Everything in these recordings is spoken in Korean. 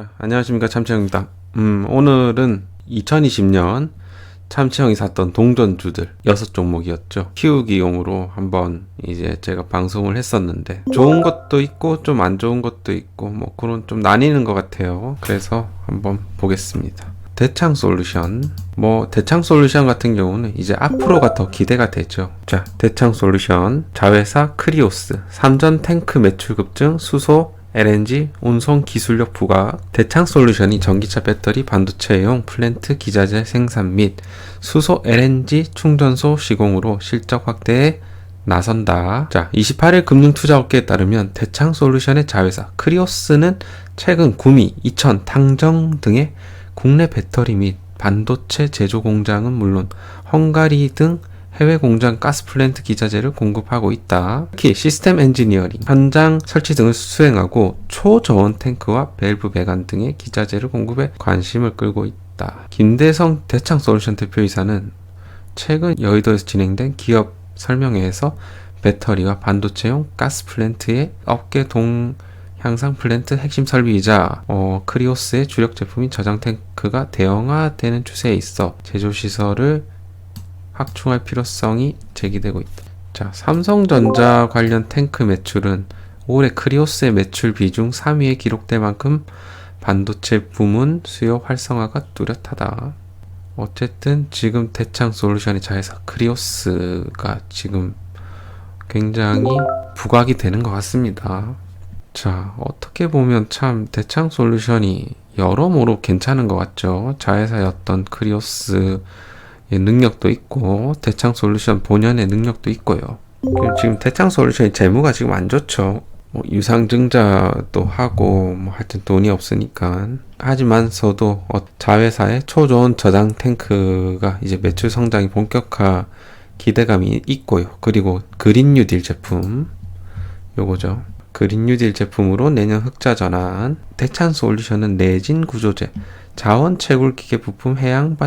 자, 안녕하십니까. 참치형입니다. 오늘은 2020년 참치형이 샀던 동전주들 6종목이었죠. 키우기용으로 한번 이제 제가 방송을 했었는데 좋은 것도 있고 좀 안 좋은 것도 있고 뭐 그런 좀 나뉘는 것 같아요. 그래서 한번 보겠습니다. 대창솔루션 대창솔루션 같은 경우는 이제 앞으로가 더 기대가 되죠. 자, 대창솔루션 자회사 크리오스 3전 탱크 매출 급증 수소 LNG 운송 기술력 부각. 대창솔루션이 전기차 배터리 반도체용 플랜트 기자재 생산 및 수소 LNG 충전소 시공으로 실적 확대에 나선다. 자, 28일 금융투자업계에 따르면 대창솔루션의 자회사 크리오스는 최근 구미, 이천, 탕정 등의 국내 배터리 및 반도체 제조 공장은 물론 헝가리 등 해외 공장 가스 플랜트 기자재를 공급하고 있다. 특히 시스템 엔지니어링, 현장 설치 등을 수행하고 초저온 탱크와 밸브 배관 등의 기자재를 공급해 관심을 끌고 있다. 김대성 대창솔루션 대표이사는 최근 여의도에서 진행된 기업 설명회에서 배터리와 반도체용 가스 플랜트의 업계 동향상 플랜트 핵심 설비이자 크리오스의 주력 제품인 저장 탱크가 대형화되는 추세에 있어 제조 시설을 확충할 필요성이 제기되고 있다. 자, 삼성전자 관련 탱크 매출은 올해 크리오스의 매출 비중 3위에 기록될 만큼 반도체 부문 수요 활성화가 뚜렷하다. 어쨌든 지금 대창솔루션의 자회사 크리오스가 지금 굉장히 부각이 되는 것 같습니다. 자, 어떻게 보면 참 대창솔루션이 여러모로 괜찮은 것 같죠. 자회사였던 크리오스 능력도 있고 대창솔루션 본연의 능력도 있고요. 지금 대창솔루션의 재무가 지금 안 좋죠. 유상증자도 하고 하여튼 돈이 없으니까. 하지만서도 자회사의 초저온 저장 탱크가 이제 매출 성장이 본격화 기대감이 있고요. 그리고 그린 뉴딜 제품 요거죠. 그린 뉴딜 제품으로 내년 흑자 전환. 대창솔루션은 내진 구조재, 자원 채굴 기계 부품, 해양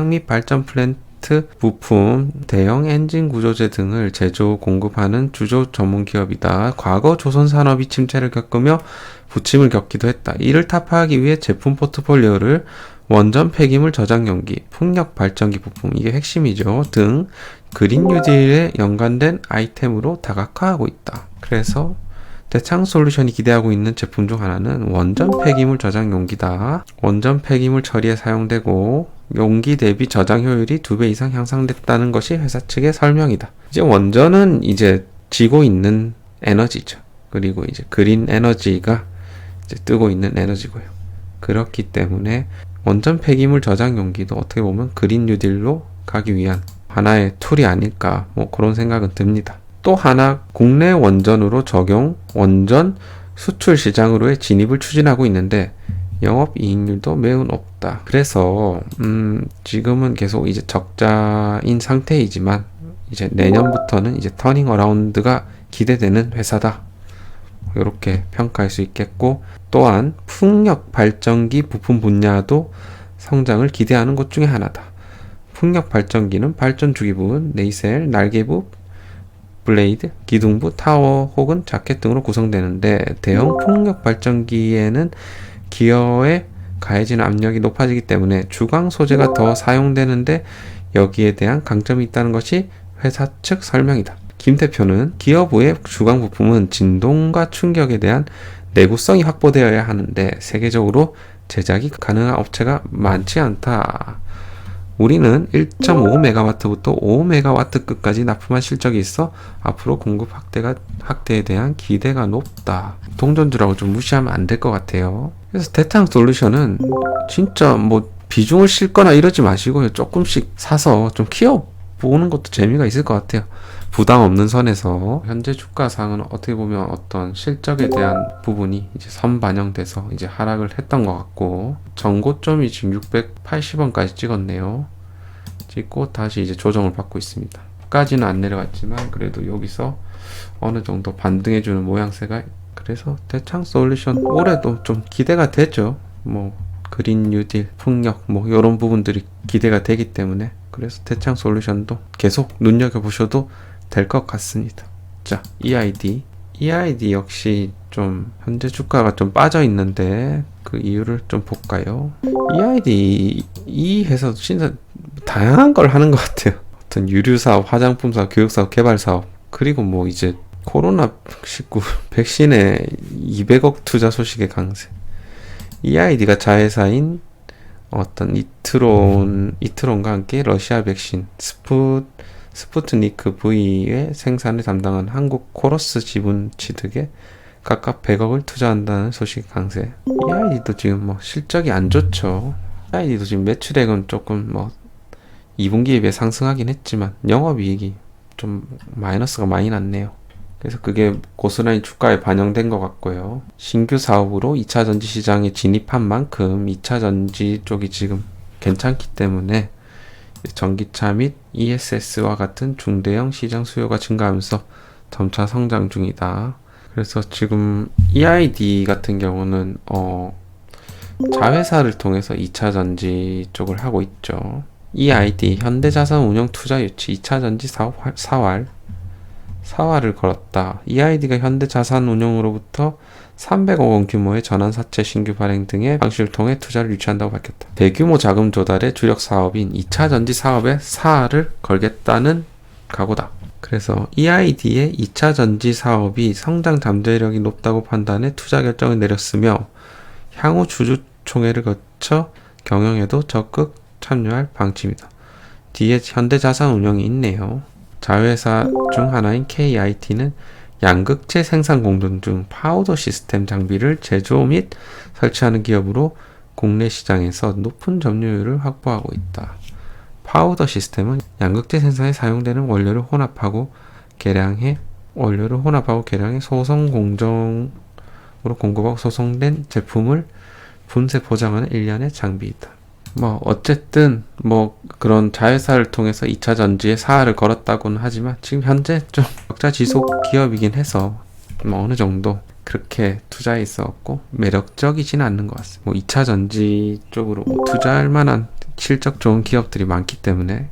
및 발전 플랜트 부품, 대형 엔진 구조재 등을 제조 공급하는 주조 전문 기업이다. 과거 조선 산업이 침체를 겪으며 부침을 겪기도 했다. 이를 타파하기 위해 제품 포트폴리오를 원전 폐기물 저장 용기, 풍력 발전기 부품, 이게 핵심이죠, 등 그린 뉴딜에 연관된 아이템으로 다각화하고 있다. 그래서 대창솔루션이 기대하고 있는 제품 중 하나는 원전 폐기물 저장 용기다. 원전 폐기물 처리에 사용되고 용기 대비 저장 효율이 2배 이상 향상됐다는 것이 회사 측의 설명이다. 이제 원전은 이제 지고 있는 에너지죠. 그리고 이제 그린 에너지가 이제 뜨고 있는 에너지고요. 그렇기 때문에 원전 폐기물 저장 용기도 어떻게 보면 그린 뉴딜로 가기 위한 하나의 툴이 아닐까, 그런 생각은 듭니다. 또 하나, 국내 원전으로 적용 원전 수출 시장으로의 진입을 추진하고 있는데 영업이익률도 매우 높다. 그래서 지금은 계속 이제 적자인 상태이지만 이제 내년부터는 이제 터닝 어라운드가 기대되는 회사다. 이렇게 평가할 수 있겠고, 또한 풍력 발전기 부품 분야도 성장을 기대하는 것 중에 하나다. 풍력 발전기는 발전 주기 부분, 네이셀, 날개부, 블레이드, 기둥부, 타워 혹은 자켓 등으로 구성되는데 대형 풍력 발전기에는 기어에 가해지는 압력이 높아지기 때문에 주광 소재가 더 사용되는데 여기에 대한 강점이 있다는 것이 회사 측 설명이다. 김 대표는 기어부의 주광 부품은 진동과 충격에 대한 내구성이 확보되어야 하는데 세계적으로 제작이 가능한 업체가 많지 않다. 우리는 1.5MW부터 5MW급까지 납품한 실적이 있어 앞으로 공급 확대에 대한 기대가 높다. 동전주라고 좀 무시하면 안 될 것 같아요. 그래서 대창솔루션은 진짜 비중을 싣거나 이러지 마시고요. 조금씩 사서 좀 키워보는 것도 재미가 있을 것 같아요. 부담 없는 선에서. 현재 주가상은 어떻게 보면 어떤 실적에 대한 부분이 이제 선반영돼서 이제 하락을 했던 것 같고, 전고점이 지금 680원까지 찍었네요. 찍고 다시 이제 조정을 받고 있습니다. 까지는 안 내려갔지만 그래도 여기서 어느 정도 반등해주는 모양새가. 그래서 대창솔루션 올해도 좀 기대가 되죠. 그린 뉴딜, 풍력 이런 부분들이 기대가 되기 때문에. 그래서 대창솔루션도 계속 눈여겨보셔도 될 것 같습니다. 자, EID 역시 좀 현재 주가가 좀 빠져 있는데 그 이유를 좀 볼까요? EID 이 회사도 진짜 다양한 걸 하는 것 같아요. 어떤 유류 사업, 화장품 사업, 교육 사업, 개발 사업, 그리고 뭐 이제 코로나19 백신에 200억 투자 소식의 강세. EID가 자회사인 어떤 이트론과 함께 러시아 백신 스푸트니크 V의 생산을 담당한 한국 코러스 지분 취득에 각각 100억을 투자한다는 소식이 강세. EID도 지금 뭐 실적이 안 좋죠. EID도 지금 매출액은 조금 뭐 2분기에 비해 상승하긴 했지만 영업이익이 좀 마이너스가 많이 났네요. 그래서 그게 고스란히 주가에 반영된 것 같고요. 신규 사업으로 2차 전지 시장에 진입한 만큼 2차 전지 쪽이 지금 괜찮기 때문에 전기차 및 ESS와 같은 중대형 시장 수요가 증가하면서 점차 성장 중이다. 그래서 지금 EID 같은 경우는 자회사를 통해서 2차 전지 쪽을 하고 있죠. EID 현대자산운용 투자유치 2차 전지 사업 사활을 걸었다. EID가 현대자산운용으로부터 300억 원 규모의 전환사채 신규 발행 등의 방식을 통해 투자를 유치한다고 밝혔다. 대규모 자금 조달의 주력 사업인 2차 전지 사업에 사활을 걸겠다는 각오다. 그래서 EID의 2차 전지 사업이 성장 잠재력이 높다고 판단해 투자 결정을 내렸으며 향후 주주총회를 거쳐 경영에도 적극 참여할 방침이다. 뒤에 현대자산운용이 있네요. 자회사 중 하나인 KIT는 양극재 생산 공정 중 파우더 시스템 장비를 제조 및 설치하는 기업으로 국내 시장에서 높은 점유율을 확보하고 있다. 파우더 시스템은 양극재 생산에 사용되는 원료를 혼합하고 계량해 소성 공정으로 공급하고 소성된 제품을 분쇄 포장하는 일련의 장비이다. 뭐 어쨌든 뭐 그런 자회사를 통해서 2차 전지에 사활을 걸었다고는 하지만 지금 현재 좀 적자 지속 기업이긴 해서 뭐 어느 정도 그렇게 투자에 있었고 매력적이지는 않는 것 같습니다. 뭐 2차 전지 쪽으로 뭐 투자할 만한 실적 좋은 기업들이 많기 때문에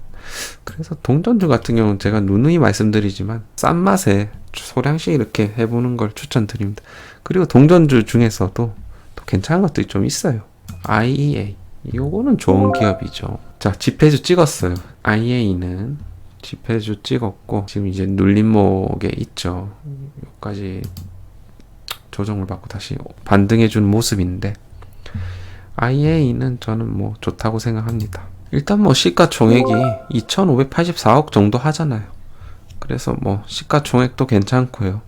그래서 동전주 같은 경우는 제가 누누이 말씀드리지만 싼 맛에 소량씩 이렇게 해보는 걸 추천드립니다. 그리고 동전주 중에서도 또 괜찮은 것들이 좀 있어요. IEA 요거는 좋은 기업이죠. 자, 지폐주 찍었어요. IA는 지폐주 찍었고 지금 이제 눌림목에 있죠. 여기까지 조정을 받고 다시 반등해준 모습인데 IA는 저는 뭐 좋다고 생각합니다. 일단 뭐 시가총액이 2,584억 정도 하잖아요. 그래서 뭐 시가총액도 괜찮고요.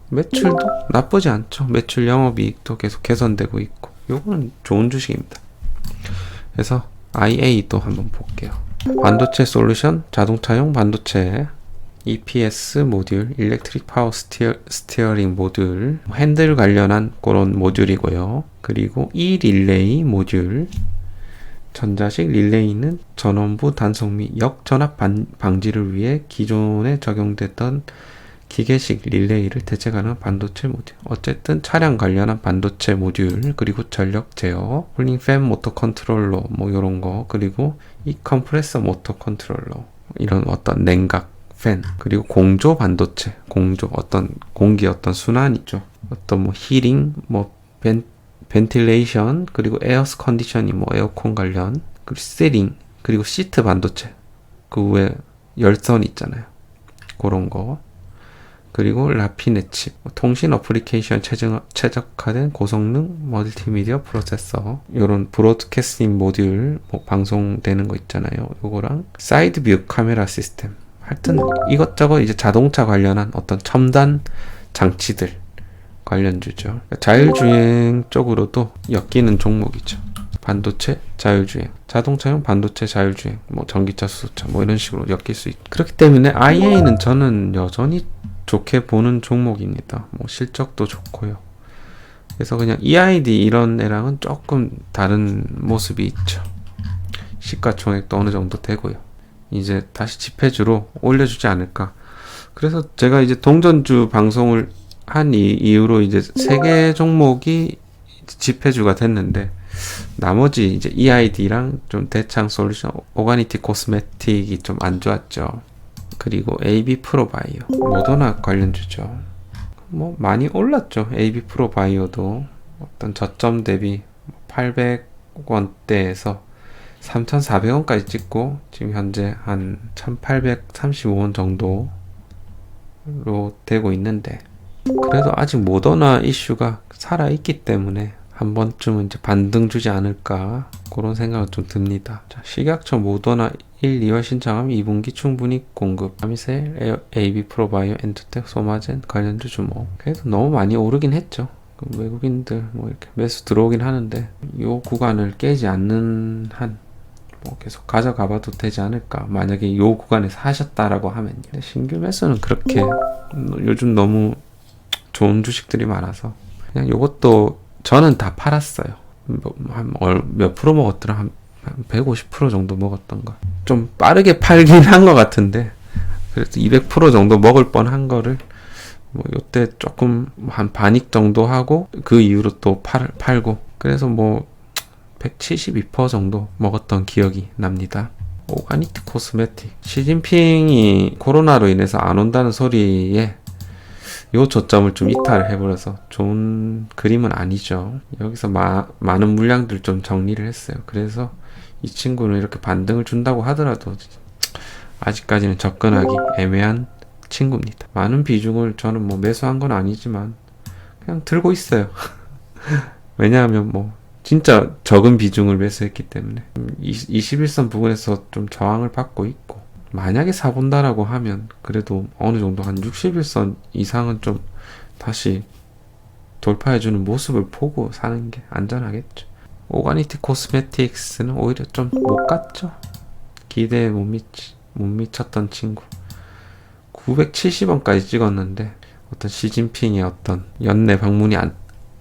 매출도 나쁘지 않죠. 매출 영업이익도 계속 개선되고 있고 요거는 좋은 주식입니다. 그래서 IA도 한번 볼게요. 반도체 솔루션, 자동차용 반도체, EPS 모듈, 일렉트릭 파워 스티어링 모듈, 핸들 관련한 그런 모듈이고요. 그리고 릴레이 모듈, 전자식 릴레이는 전원부 단속 및 역전압 방지를 위해 기존에 적용됐던 기계식 릴레이를 대체 가능한 반도체 모듈. 어쨌든 차량 관련한 반도체 모듈, 그리고 전력 제어, 쿨링 팬 모터 컨트롤러, 뭐 요런 거, 그리고 이 컴프레서 모터 컨트롤러, 이런 어떤 냉각 팬, 그리고 공조 반도체, 공조 어떤 공기 어떤 순환 있죠. 어떤 뭐 힐링, 뭐 벤틸레이션, 그리고 에어스 컨디셔닝, 뭐 에어컨 관련, 그리고 세링, 그리고 시트 반도체, 그 위에 열선 있잖아요. 그런 거. 그리고 라피넷 칩, 통신 어플리케이션 최적화된 고성능 멀티미디어 프로세서, 이런 브로드캐스팅 모듈 뭐 방송되는 거 있잖아요. 요거랑 사이드 뷰 카메라 시스템. 하여튼 이것저것 이제 자동차 관련한 어떤 첨단 장치들 관련주죠. 자율주행 쪽으로도 엮이는 종목이죠. 반도체, 자율주행, 자동차용 반도체, 자율주행, 뭐 전기차, 수소차, 뭐 이런 식으로 엮일 수 있고. 그렇기 때문에 IA는 저는 여전히 좋게 보는 종목입니다. 뭐 실적도 좋고요. 그래서 그냥 EID 이런 애랑은 조금 다른 모습이 있죠. 시가총액도 어느 정도 되고요. 이제 다시 지폐주로 올려주지 않을까. 그래서 제가 이제 동전주 방송을 한 이후로 이제 3개 종목이 지폐주가 됐는데 나머지 이제 EID랑 좀 대창 솔루션, 오가니티 코스메틱이 좀 안 좋았죠. 그리고 AB 프로바이오, 모더나 관련주죠. 뭐 많이 올랐죠. AB 프로바이오도 어떤 저점 대비 800원대에서 3,400원까지 찍고 지금 현재 한 1,835원 정도로 되고 있는데, 그래도 아직 모더나 이슈가 살아있기 때문에 한 번쯤은 이제 반등 주지 않을까, 그런 생각은 좀 듭니다. 자, 식약처 모더나 1, 2월 신청하면 2분기 충분히 공급. 아미셀, AB 프로바이오, 엔터텍, 소마젠 관련주 주목. 그래도 너무 많이 오르긴 했죠. 외국인들 뭐 이렇게 매수 들어오긴 하는데, 요 구간을 깨지 않는 한 뭐 계속 가져가봐도 되지 않을까, 만약에 요 구간에서 하셨다라고 하면요. 신규 매수는 그렇게 요즘 너무 좋은 주식들이 많아서 그냥 요것도 저는 다 팔았어요. 몇 프로 먹었더라? 한 150% 정도 먹었던 거. 좀 빠르게 팔긴 한 것 같은데, 그래도 200% 정도 먹을 뻔한 거를 뭐 요때 조금 한 반익 정도 하고 그 이후로 또 팔고, 그래서 뭐 172% 정도 먹었던 기억이 납니다. 오가니티 코스메틱, 시진핑이 코로나로 인해서 안 온다는 소리에 요 저점을 좀 이탈을 해버려서 좋은 그림은 아니죠. 여기서 많은 물량들 좀 정리를 했어요. 그래서 이 친구는 이렇게 반등을 준다고 하더라도 아직까지는 접근하기 애매한 친구입니다. 많은 비중을 저는 뭐 매수한 건 아니지만 그냥 들고 있어요. 왜냐하면 뭐 진짜 적은 비중을 매수했기 때문에 21선 부분에서 좀 저항을 받고 있고, 만약에 사본다라고 하면 그래도 어느 정도 한 61선 이상은 좀 다시 돌파해주는 모습을 보고 사는 게 안전하겠죠. 오가니티 코스메틱스는 오히려 좀 못 갔죠. 기대에 못 미쳤던 친구. 970원까지 찍었는데 어떤 시진핑의 어떤 연내 방문이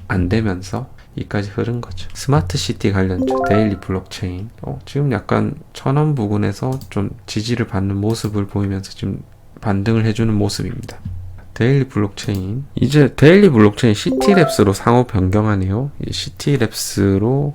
안 되면서 이까지 흐른 거죠. 스마트 시티 관련주 데일리 블록체인, 지금 약간 1,000원 부근에서 좀 지지를 받는 모습을 보이면서 지금 반등을 해주는 모습입니다. 데일리 블록체인, 이제 데일리 블록체인 시티랩스로 상호 변경하네요. 시티랩스로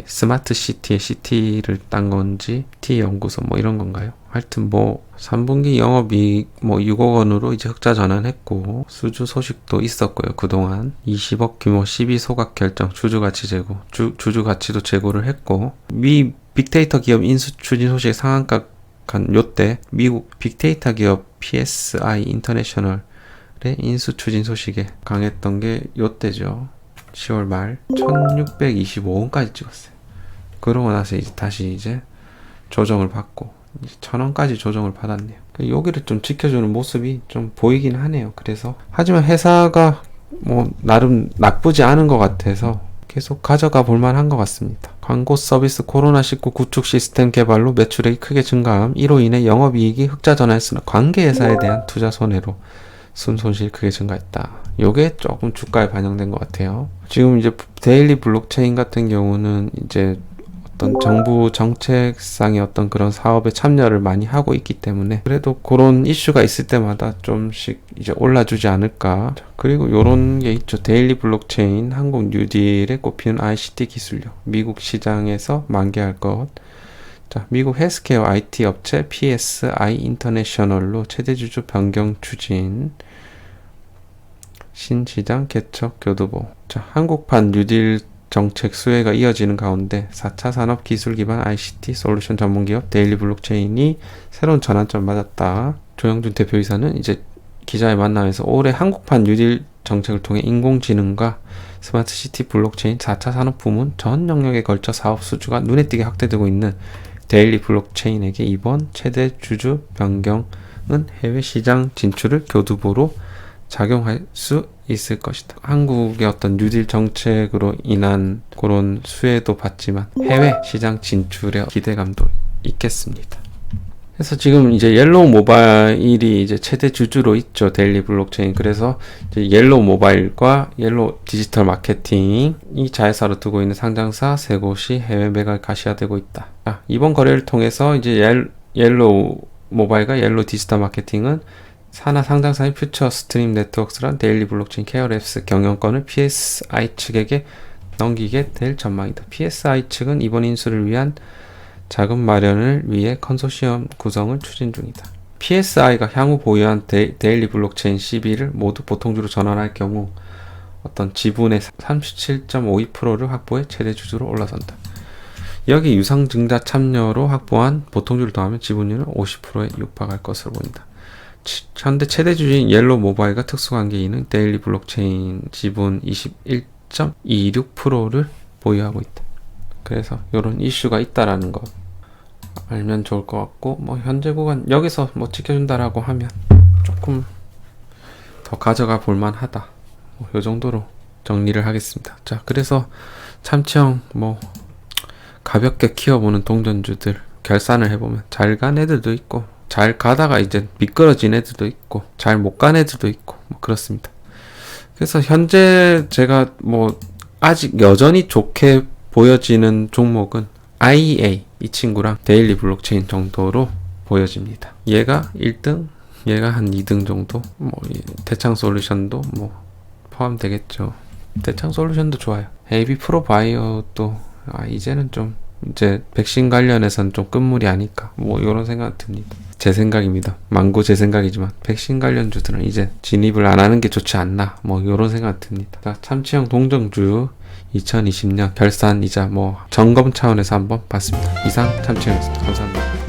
스마트 시티의 시티를 딴 건지 시티 연구소 뭐 이런 건가요? 하여튼 뭐 3분기 영업이익 뭐 6억 원으로 이제 흑자 전환했고, 수주 소식도 있었고요. 그동안 20억 규모 12소각 결정, 주주 가치 제고, 주주 가치도 제고를 했고, 미 빅데이터 기업 인수 추진 소식 상한가 간 요때 미국 빅데이터 기업 PSI 인터내셔널의 인수 추진 소식에 강했던 게 요때죠. 10월 말 1625원까지 찍었어요. 그러고 나서 이제 다시 조정을 받고 1,000원까지 조정을 받았네요. 여기를 좀 지켜주는 모습이 좀 보이긴 하네요. 그래서 하지만 회사가 뭐 나름 나쁘지 않은 것 같아서 계속 가져가 볼만 한 것 같습니다. 광고 서비스 코로나19 구축 시스템 개발로 매출액이 크게 증가함, 이로 인해 영업이익이 흑자 전환했으나 관계회사에 대한 투자 손해로 순손실이 크게 증가했다. 요게 조금 주가에 반영된 것 같아요. 지금 이제 데일리 블록체인 같은 경우는 이제 어떤 정부 정책상의 어떤 그런 사업에 참여를 많이 하고 있기 때문에 그래도 그런 이슈가 있을 때마다 좀씩 이제 올라주지 않을까. 그리고 요런 게 있죠. 데일리 블록체인, 한국 뉴딜에 꼽히는 ICT 기술력, 미국 시장에서 만개할 것. 자, 미국 헬스케어 IT 업체 PSI 인터내셔널로 최대 주주 변경 추진, 신시장 개척 교두보. 자, 한국판 뉴딜 정책 수혜가 이어지는 가운데 4차 산업 기술 기반 ICT 솔루션 전문기업 데일리 블록체인이 새로운 전환점을 맞았다. 조영준 대표이사는 이제 기자의 만남에서 올해 한국판 뉴딜 정책을 통해 인공지능과 스마트 시티 블록체인 4차 산업 부문 전 영역에 걸쳐 사업 수주가 눈에 띄게 확대되고 있는 데일리 블록체인에게 이번 최대 주주 변경은 해외 시장 진출을 교두보로 작용할 수 있을 것이다. 한국의 어떤 뉴딜 정책으로 인한 그런 수혜도 받지만 해외 시장 진출의 기대감도 있겠습니다. 그래서 지금 이제 옐로우 모바일이 이제 최대 주주로 있죠. 데일리 블록체인. 그래서 이제 옐로우 모바일과 옐로우 디지털 마케팅이 자회사로 두고 있는 상장사 세 곳이 해외 매각 가시화되고 있다. 자, 이번 거래를 통해서 이제 옐로우 모바일과 옐로우 디지털 마케팅은 산하 상장사인 퓨처 스트림 네트워크스란 데일리 블록체인 케어랩스 경영권을 PSI 측에게 넘기게 될 전망이다. PSI 측은 이번 인수를 위한 자금 마련을 위해 컨소시엄 구성을 추진 중이다. PSI가 향후 보유한 데일리 블록체인 CB를 모두 보통주로 전환할 경우 어떤 지분의 37.52%를 확보해 최대 주주로 올라선다. 여기 유상증자 참여로 확보한 보통주를 더하면 지분율은 50%에 육박할 것으로 보인다. 현재 최대 주주인 옐로우 모바일과 특수관계인은 데일리 블록체인 지분 21.26%를 보유하고 있다. 그래서 이런 이슈가 있다라는 거 알면 좋을 것 같고, 뭐 현재 구간 여기서 뭐 지켜준다라고 하면 조금 더 가져가 볼만하다. 뭐 요 정도로 정리를 하겠습니다. 자, 그래서 참치형 뭐 가볍게 키워보는 동전주들 결산을 해보면 잘 간 애들도 있고, 잘 가다가 이제 미끄러진 애들도 있고, 잘 못 간 애들도 있고, 뭐 그렇습니다. 그래서 현재 제가 뭐 아직 여전히 좋게 보여지는 종목은 IEA 이 친구랑 데일리 블록체인 정도로 보여집니다. 얘가 1등, 얘가 한 2등 정도, 뭐 대창 솔루션도 뭐 포함되겠죠. 대창 솔루션도 좋아요. AB 프로바이오도 이제는 좀 이제 백신 관련해서는 좀 끝물이 아닐까, 뭐 이런 생각 듭니다. 제 생각입니다. 망고 제 생각이지만 백신 관련주들은 이제 진입을 안 하는 게 좋지 않나, 뭐 이런 생각 듭니다. 자, 참치형 동정주 2020년 결산이자 뭐 점검 차원에서 한번 봤습니다. 이상 참치형이었습니다. 감사합니다.